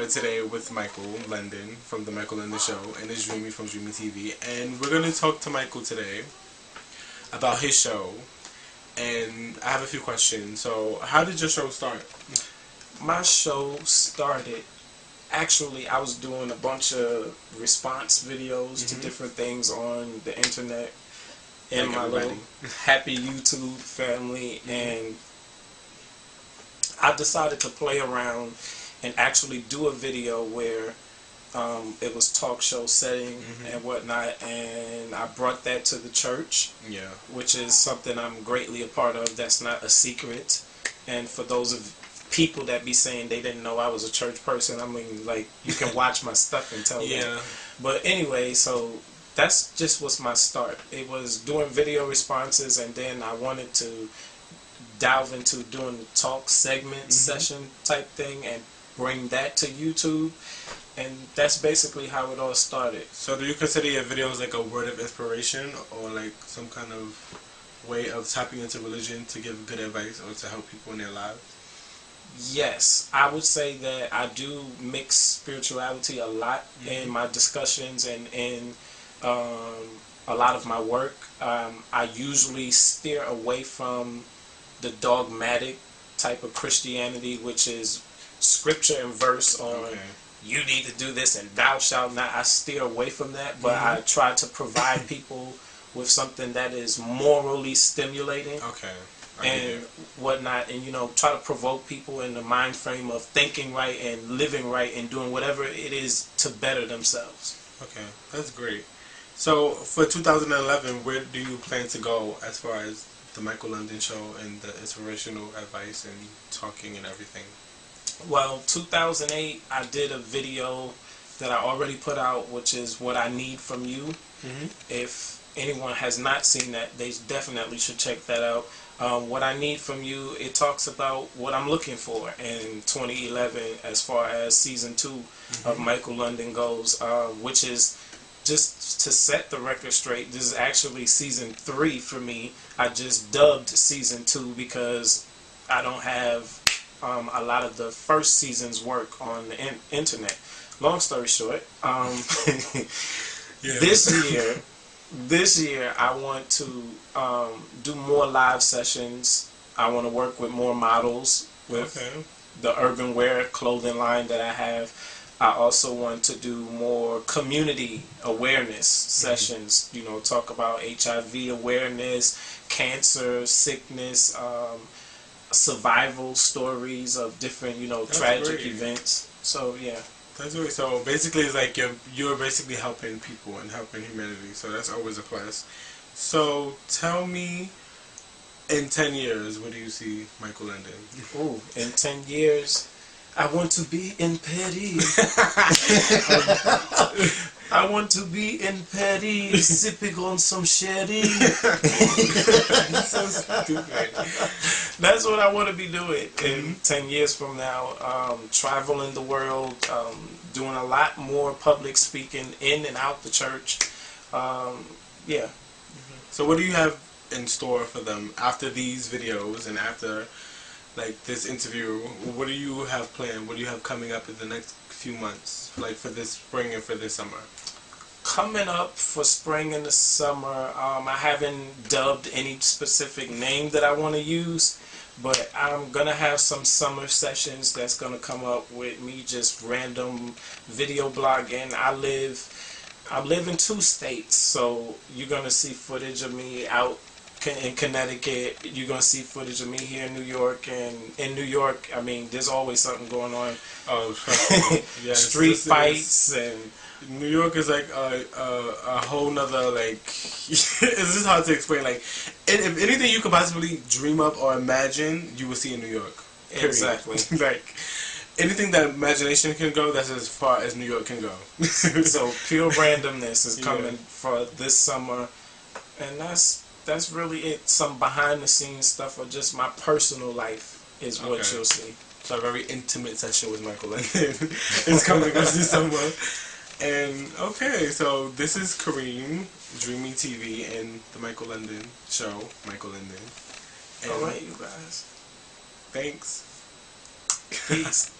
today with Michael London from the Michael London Show, and it's Dreamy from Dreamy TV, and we're going to talk to Michael today about his show, and I have a few questions. So, how did your show start? My show started, actually, I was doing a bunch of response videos to different things on the internet in my little happy YouTube family, and I decided to play around and actually do a video where it was talk show setting and whatnot, and I brought that to the church, which is something I'm greatly a part of. That's not a secret. And for those of people that be saying they didn't know I was a church person, I mean, like, you can watch my stuff and tell them. But anyway, so that's just was my start. It was doing video responses, and then I wanted to delve into doing the talk segment session type thing and bring that to YouTube, and that's basically how it all started. So do you consider your videos like a word of inspiration, or like some kind of way of tapping into religion to give good advice or to help people in their lives? Yes, I would say that I do mix spirituality a lot in my discussions and in a lot of my work. I usually steer away from the dogmatic type of Christianity, which is scripture and verse on you need to do this and thou shalt not. I steer away from that, but I try to provide people with something that is morally stimulating and whatnot, and try to provoke people in the mind frame of thinking right and living right and doing whatever it is to better themselves. Okay, that's great. So for 2011, where do you plan to go as far as the Michael London Show and the inspirational advice and talking and everything? Well, 2008, I did a video that I already put out, which is What I Need From You. If anyone has not seen that, they definitely should check that out. What I Need From You, it talks about what I'm looking for in 2011 as far as season 2 of Michael London goes, which is, just to set the record straight, this is actually season 3 for me. I just dubbed season 2 because I don't have a lot of the first season's work on the internet. Long story short, this year I want to do more live sessions. I want to work with more models with the urban wear clothing line that I have. I also want to do more community awareness sessions, talk about HIV awareness, cancer, sickness, survival stories of different, tragic events. So, yeah. That's great. So, basically, it's like you're basically helping people and helping humanity. So, that's always a plus. So, tell me, in 10 years, where do you see Michael London? Ooh, in 10 years... I want to be in Paris. I want to be in Paris, sipping on some sherry. So stupid. That's what I want to be doing in 10 years from now. Traveling the world, doing a lot more public speaking in and out the church. Yeah. So what do you have in store for them after these videos and after this interview? What do you have planned? What do you have coming up in the next few months, like for this spring and for this summer? Coming up for spring and the summer, I haven't dubbed any specific name that I want to use, but I'm going to have some summer sessions that's going to come up with me just random video blogging. I live in 2 states, so you're going to see footage of me out in Connecticut. You're going to see footage of me here in New York, and in New York, I mean, there's always something going on. Oh, yes, street fights, and New York is like a whole nother, like, it's just hard to explain. Like, if anything you could possibly dream up or imagine, you will see in New York. Period. Exactly. Like, anything that imagination can go, that's as far as New York can go. So pure randomness is coming for this summer, and that's really it. Some behind the scenes stuff or just my personal life is what you'll see. So a very intimate session with Michael London is coming up this summer. And so this is Kareem, Dreamy TV, and the Michael London Show, Michael London. Alright, you guys. Thanks. Peace.